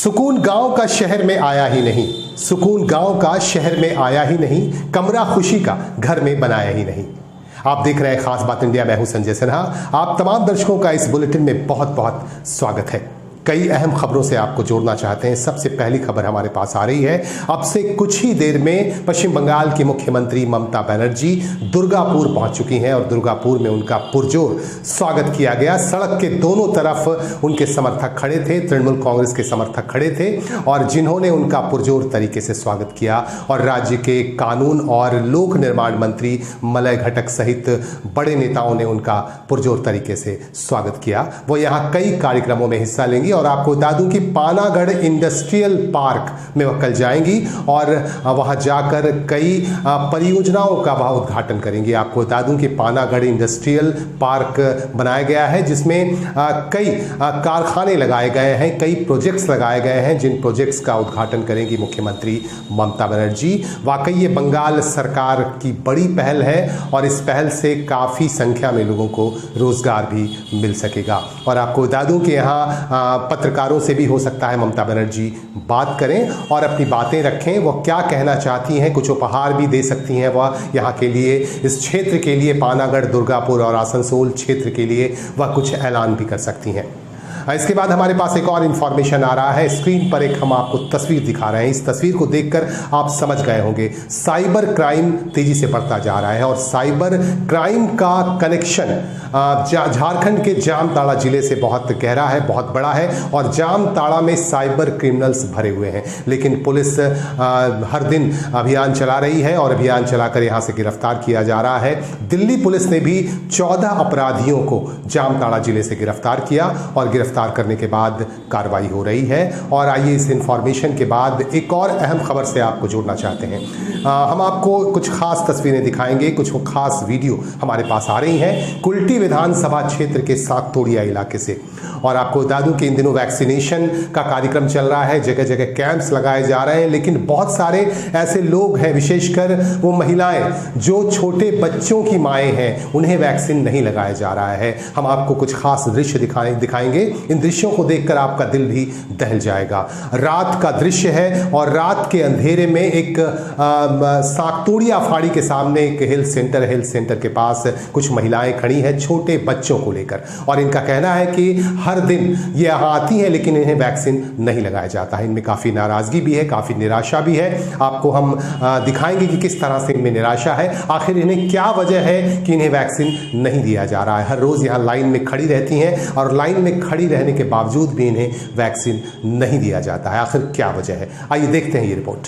सुकून गांव का शहर में आया ही नहीं, सुकून गांव का शहर में आया ही नहीं, कमरा खुशी का घर में बनाया ही नहीं। आप देख रहे हैं खास बात इंडिया, मैं हूं संजय सिन्हा। आप तमाम दर्शकों का इस बुलेटिन में बहुत बहुत स्वागत है। कई अहम खबरों से आपको जोड़ना चाहते हैं। सबसे पहली खबर हमारे पास आ रही है। अब से कुछ ही देर में पश्चिम बंगाल की मुख्यमंत्री ममता बनर्जी दुर्गापुर पहुंच चुकी हैं और दुर्गापुर में उनका पुरजोर स्वागत किया गया। सड़क के दोनों तरफ उनके समर्थक खड़े थे, तृणमूल कांग्रेस के समर्थक खड़े थे और जिन्होंने उनका पुरजोर तरीके से स्वागत किया। और राज्य के कानून और लोक निर्माण मंत्री मलय घटक सहित बड़े नेताओं ने उनका पुरजोर तरीके से स्वागत किया। वो यहाँ कई कार्यक्रमों में हिस्सा लेंगी और आपको बता दूं कि पानागढ़ इंडस्ट्रियल पार्क में वह कल जाएंगी और वहां जाकर कई परियोजनाओं का वह उद्घाटन करेंगी। आपको बता दूं कि पानागढ़ इंडस्ट्रियल पार्क बनाया गया है जिसमें कई कारखाने लगाए गए हैं, कई प्रोजेक्ट्स लगाए गए हैं, जिन प्रोजेक्ट्स का उद्घाटन करेंगी मुख्यमंत्री ममता बनर्जी। वाकई ये बंगाल सरकार की बड़ी पहल है और इस पहल से काफ़ी संख्या में लोगों को रोजगार भी मिल सकेगा। और आपको बता दूं कि यहाँ पत्रकारों से भी हो सकता है ममता बनर्जी बात करें और अपनी बातें रखें। वह क्या कहना चाहती हैं, कुछ उपहार भी दे सकती हैं वह यहाँ के लिए, इस क्षेत्र के लिए, पानागढ़, दुर्गापुर और आसनसोल क्षेत्र के लिए वह कुछ ऐलान भी कर सकती हैं। इसके बाद हमारे पास एक और इंफॉर्मेशन आ रहा है। स्क्रीन पर एक हम आपको तस्वीर दिखा रहे हैं। इस तस्वीर को देखकर आप समझ गए होंगे साइबर क्राइम तेजी से बढ़ता जा रहा है और साइबर क्राइम का कनेक्शन झारखंड के जामताड़ा जिले से बहुत गहरा है, बहुत बड़ा है और जामताड़ा में साइबर क्रिमिनल्स भरे हुए हैं। लेकिन पुलिस हर दिन अभियान चला रही है और अभियान चलाकर यहां से गिरफ्तार किया जा रहा है। दिल्ली पुलिस ने भी 14 अपराधियों को जामताड़ा जिले से गिरफ्तार किया और गिरफ्तार करने के बाद कार्रवाई हो रही है। और आइए इस इंफॉर्मेशन के बाद एक और अहम खबर से आपको जोड़ना चाहते हैं। हम आपको कुछ खास तस्वीरें दिखाएंगे, कुछ खास वीडियो हमारे पास आ रही हैं कुल्टी विधानसभा क्षेत्र के सातोड़िया इलाके से। और आपको बता दूं कि इन दिनों वैक्सीनेशन का कार्यक्रम चल रहा है, जगह जगह कैंप्स लगाए जा रहे हैं, लेकिन बहुत सारे ऐसे लोग हैं, विशेषकर वो महिलाएं जो छोटे बच्चों की माएँ हैं, उन्हें वैक्सीन नहीं लगाया जा रहा है। हम आपको कुछ खास दृश्य दिखाएंगे। इन दृश्यों को देखकर आपका दिल भी दहल जाएगा। रात का दृश्य है और रात के अंधेरे में एक सातोड़िया फाड़ी के सामने एक हेल्थ सेंटर के पास कुछ महिलाएं खड़ी हैं छोटे बच्चों को लेकर। और इनका कहना है कि हर दिन ये यहाँ आती हैं लेकिन इन्हें वैक्सीन नहीं लगाया जाता है। इनमें काफ़ी नाराज़गी भी है, काफ़ी निराशा भी है। आपको हम दिखाएंगे कि किस तरह से इनमें निराशा है, आखिर इन्हें क्या वजह है कि इन्हें वैक्सीन नहीं दिया जा रहा है। हर रोज़ यहाँ लाइन में खड़ी रहती हैं और लाइन में खड़ी रहने के बावजूद भी इन्हें वैक्सीन नहीं दिया जाता है। आखिर क्या वजह है, आइए देखते हैं ये रिपोर्ट।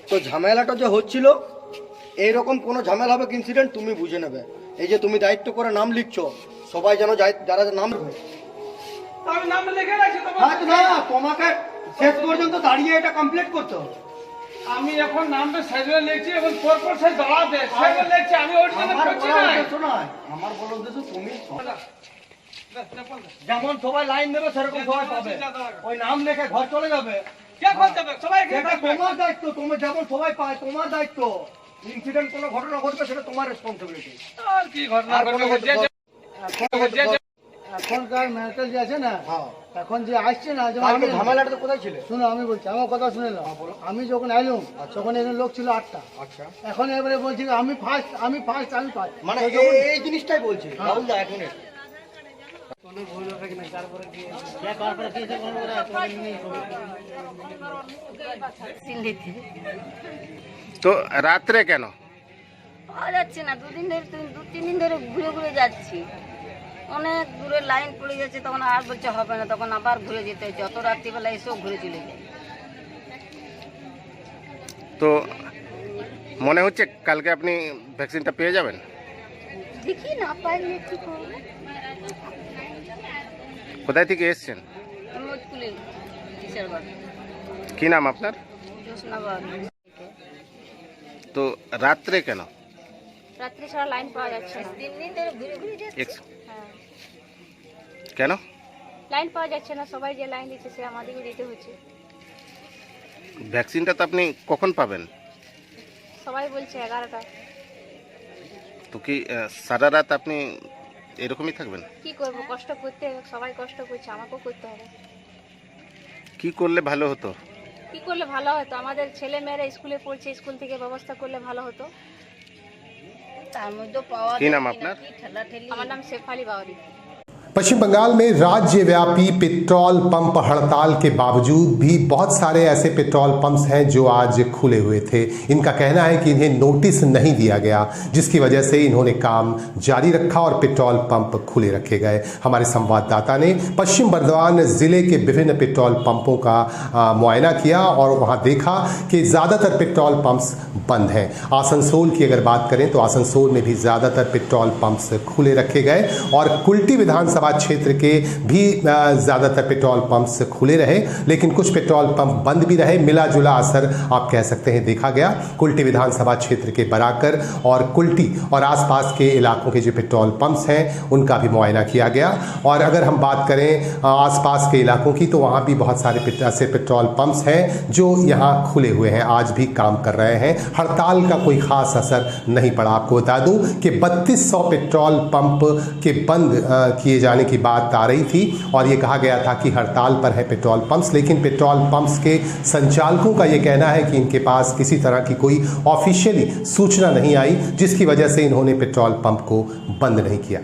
তো ঝামেলাটা যে হচ্ছিল এইরকম কোনো ঝামেলা হবে ইনসিডেন্ট তুমি বুঝে নেবে এই যে তুমি দায়িত্ব করে নাম লিখছো, সবাই যেন যারা নাম আমি নাম লিখে রাখছি হ্যাঁ তো না, তোমাকে শেষ পর্যন্ত দাঁড়িয়ে এটা কমপ্লিট করতে হবে। আমি এখন নামটা সাইজে লিখছি এবং পরপর সাইজ দাঁড়াতে সাইজে লিখছি। আমি ওর জন্য আমার করছি বলার না। উদ্দেশ্য নয়, আমার বলার উদ্দেশ্য তুমি যেমন সবাই লাইন দেবে সেরকম সবাই পাবে। ওই নাম লেখে ঘর চলে যাবে, কে করতে হবে? সবাই এখানে এটা থাকবে। তোমার দায়িত্ব। তুমি যেমন সবাই পায়, তোমার দায়িত্ব। ইনসিডেন্ট কোনো ঘটনা ঘটবে সেটা তোমার রেসপন্সিবিলিটি। আর কি ঘটনা আর ঘটবে? কোনো এখনকার মেন্টাল যে আছে না, হ্যাঁ, এখন যে আসছে না, যেমন কালকে আমি ঝামেলাটা তো কোথায় ছিল? শুনো, আমি বলছি, আমার কথা শুনে নাও। আমি যখন এলাম তখন এখানে লোক ছিল 8টা। আচ্ছা, এখন এবারে বলছি আমি ফার্স্ট। মানে এই জিনিসটাই বলছি রাহুল দা। এক মিনিট, তো রাত্রে কেন? পাওয়া যাচ্ছে না, দু তিন দিন ধরে ঘুরে ঘুরে যাচ্ছি। অনেক দূরে লাইন পড়ে যাচ্ছে, তখন আর বলছে হবে না, তখন আবার ঘুরে যেতে হচ্ছে। অত রাত্রিবেলা এসেও ঘুরে চলে যায়। তো মনে হচ্ছে কালকে আপনি ভ্যাকসিনটা পেয়ে যাবেন? দেখি না পাইলে কি করবো। কোথায় থেকে এসেছেন? মোজপুলি কিশোরগঞ্জ, কি নাম আপনার? জোসনাবাদ। তো রাত্রে কেন? রাত্রি সারা লাইন পাওয়া যাচ্ছে না, 3 দিন ধরে ঘুরে ঘুরে যাচ্ছে। হ্যাঁ, কেন? লাইন পাওয়া যাচ্ছে না, সবাই যে লাইন দিচ্ছে সে আমাদেরকে দিতে হচ্ছে। ভ্যাকসিনটা তো আপনি কখন পাবেন? সবাই বলছে 11টা। তো কি সারা রাত আপনি এরকমই থাকবেন? কি করবো, কষ্ট করতে হবে, সবাই কষ্ট করছে, আমাকেও করতে হবে। কি করলে ভালো হতো? কি করলে ভালো হতো? আমাদের ছেলে মেয়েরা স্কুলে পড়ছে, স্কুল থেকে ব্যবস্থা করলে ভালো হতো। তার মধ্যে পাওয়া কি নাম আপনার? আমার নাম শেফালি বাউরি। पश्चिम बंगाल में राज्यव्यापी पेट्रोल पंप हड़ताल के बावजूद भी बहुत सारे ऐसे पेट्रोल पंप्स हैं जो आज खुले हुए थे। इनका कहना है कि इन्हें नोटिस नहीं दिया गया, जिसकी वजह से इन्होंने काम जारी रखा और पेट्रोल पंप खुले रखे गए। हमारे संवाददाता ने पश्चिम बर्धमान जिले के विभिन्न पेट्रोल पंपों का मुआयना किया और वहां देखा कि ज़्यादातर पेट्रोल पंप्स बंद हैं। आसनसोल की अगर बात करें तो आसनसोल में भी ज़्यादातर पेट्रोल पंप्स खुले रखे गए और कुल्टी विधानसभा क्षेत्र के भी ज़्यादातर पेट्रोल पंप्स खुले रहे, लेकिन कुछ पेट्रोल पंप बंद भी रहे। मिला जुला असर आप कह सकते हैं देखा गया। कुल्टी विधानसभा क्षेत्र के बराकर और कुल्टी और आसपास के इलाकों के जो पेट्रोल पंप्स हैं उनका भी मुआयना किया गया। और अगर हम बात करें आसपास के इलाकों की तो वहाँ भी बहुत सारे ऐसे पेट्रोल पंप्स हैं जो यहाँ खुले हुए हैं, आज भी काम कर रहे हैं। हड़ताल का कोई ख़ास असर नहीं पड़ा। आपको बता दूँ कि 3200 पेट्रोल पंप के बंद किए जाने की बात आ रही थी और ये कहा गया था कि हड़ताल पर है पेट्रोल पंप्स, लेकिन पेट्रोल पंप्स के संचालकों का ये कहना है कि इनके पास किसी तरह की कोई ऑफिशियली सूचना नहीं आई, जिसकी वजह से इन्होंने पेट्रोल पंप को बंद नहीं किया।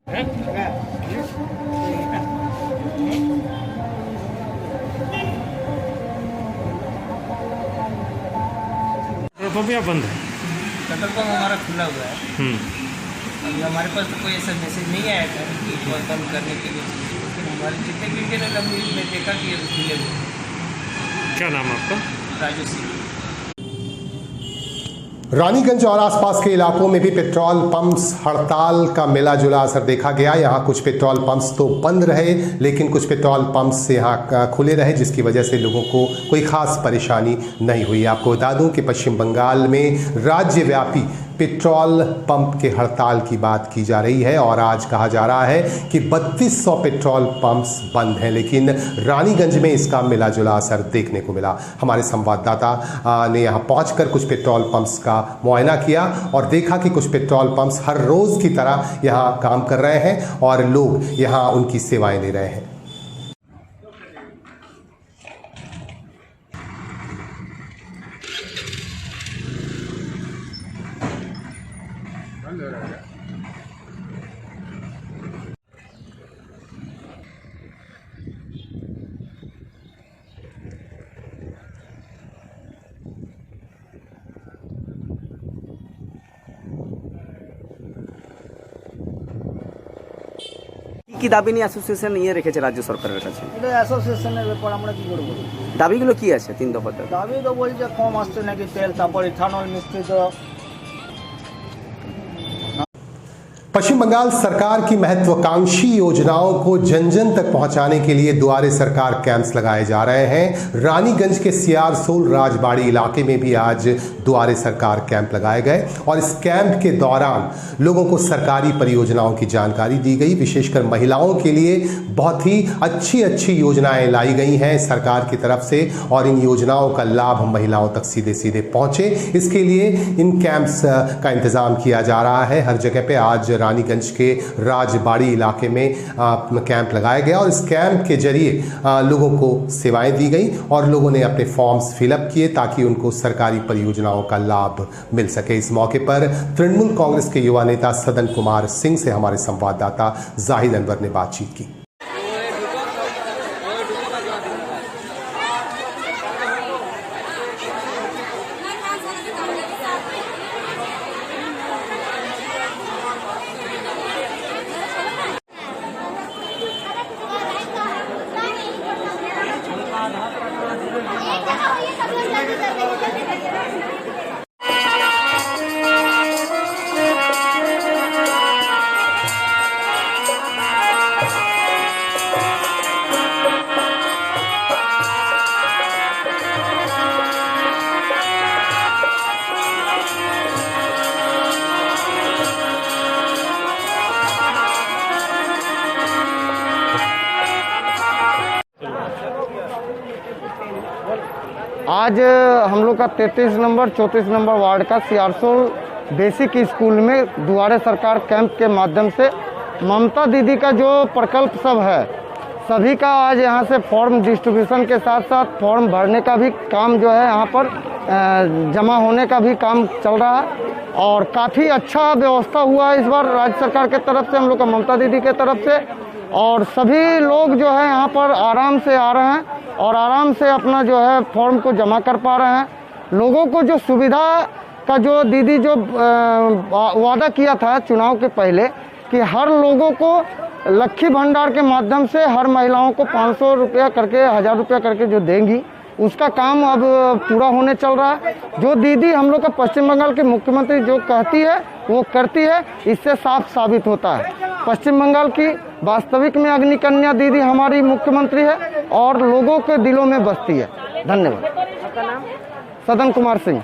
पेट्रोल पंप या बंद है? पेट्रोल पंप हमारा खुला हुआ है। अभी हमारे पास तो कोई ऐसा मैसेज नहीं आया था कि बंद करने के लिए, लेकिन हमारे जितने भी इंडियन न्यूज़ में देखा कि ये खुले हुए। क्या नाम है आपका? राजू सिंह। रानीगंज और आसपास के इलाकों में भी पेट्रोल पंप्स हड़ताल का मिला जुला असर देखा गया। यहाँ कुछ पेट्रोल पंप्स तो बंद रहे, लेकिन कुछ पेट्रोल पंप्स यहाँ खुले रहे, जिसकी वजह से लोगों को कोई खास परेशानी नहीं हुई। आपको बता दूं कि पश्चिम बंगाल में राज्यव्यापी पेट्रोल पंप के हड़ताल की बात की जा रही है और आज कहा जा रहा है कि 3200 पेट्रोल पंप्स बंद हैं, लेकिन रानीगंज में इसका मिला जुला असर देखने को मिला। हमारे संवाददाता ने यहां पहुंचकर कुछ पेट्रोल पंप्स का मुआयना किया और देखा कि कुछ पेट्रोल पंप्स हर रोज की तरह यहां काम कर रहे हैं और लोग यहां उनकी सेवाएं ले रहे हैं। কি দাবি নিয়ে অ্যাসোসিয়েশন নিয়ে রেখেছে রাজ্য সরকারের কাছে? এটা অ্যাসোসিয়েশনের ব্যাপার, আমরা কি করবো? দাবিগুলো কি আছে 3 দফাতে? দাবি তো বলছে কম আসছে নাকি তেল, তারপর ইথানল মিশ্রিত। पश्चिम बंगाल सरकार की महत्वाकांक्षी योजनाओं को जन जन तक पहुंचाने के लिए दुआरे सरकार कैंप्स लगाए जा रहे हैं। रानीगंज के सियारसोल राजबाड़ी इलाके में भी आज दुआरे सरकार कैंप लगाए गए और इस कैंप के दौरान लोगों को सरकारी परियोजनाओं की जानकारी दी गई। विशेषकर महिलाओं के लिए बहुत ही अच्छी योजनाएं लाई गई हैं सरकार की तरफ से और इन योजनाओं का लाभ महिलाओं तक सीधे सीधे पहुंचे, इसके लिए इन कैंप्स का इंतजाम किया जा रहा है। हर जगह पे आज रानीगंज के राजबाड़ी इलाके में कैंप लगाया गया और इस कैंप के जरिए लोगों को सेवाएं दी गई और लोगों ने अपने फॉर्म्स फिलअप किए ताकि उनको सरकारी परियोजनाओं का लाभ मिल सके। इस मौके पर तृणमूल कांग्रेस के युवा नेता सदन कुमार सिंह से हमारे संवाददाता जाहिद अनवर ने बातचीत की। आज हम लोग का 33 नंबर 34 नंबर वार्ड का सियारसोल बेसिक स्कूल में दुआरे सरकार कैंप के माध्यम से ममता दीदी का जो प्रकल्प सब है सभी का आज यहाँ से फॉर्म डिस्ट्रीब्यूशन के साथ साथ फॉर्म भरने का भी काम जो है यहाँ पर जमा होने का भी काम चल रहा है और काफ़ी अच्छा व्यवस्था हुआ है इस बार राज्य सरकार के तरफ से, हम लोग का ममता दीदी के तरफ से। और सभी लोग जो है यहाँ पर आराम से आ रहे हैं और आराम से अपना जो है फॉर्म को जमा कर पा रहे हैं। लोगों को जो सुविधा का जो दीदी जो वादा किया था चुनाव के पहले कि हर लोगों को लक्ष्मी भंडार के माध्यम से हर महिलाओं को 500 रुपया करके 1000 रुपया करके जो देंगी, उसका काम अब पूरा होने चल रहा है। जो दीदी हम लोग का पश्चिम बंगाल के मुख्यमंत्री जो कहती है वो करती है, इससे साफ साबित होता है पश्चिम बंगाल की वास्तविक में अग्निकन्या दीदी हमारी मुख्यमंत्री है और लोगों के दिलों में बसती है। धन्यवाद। सदन कुमार सिंह।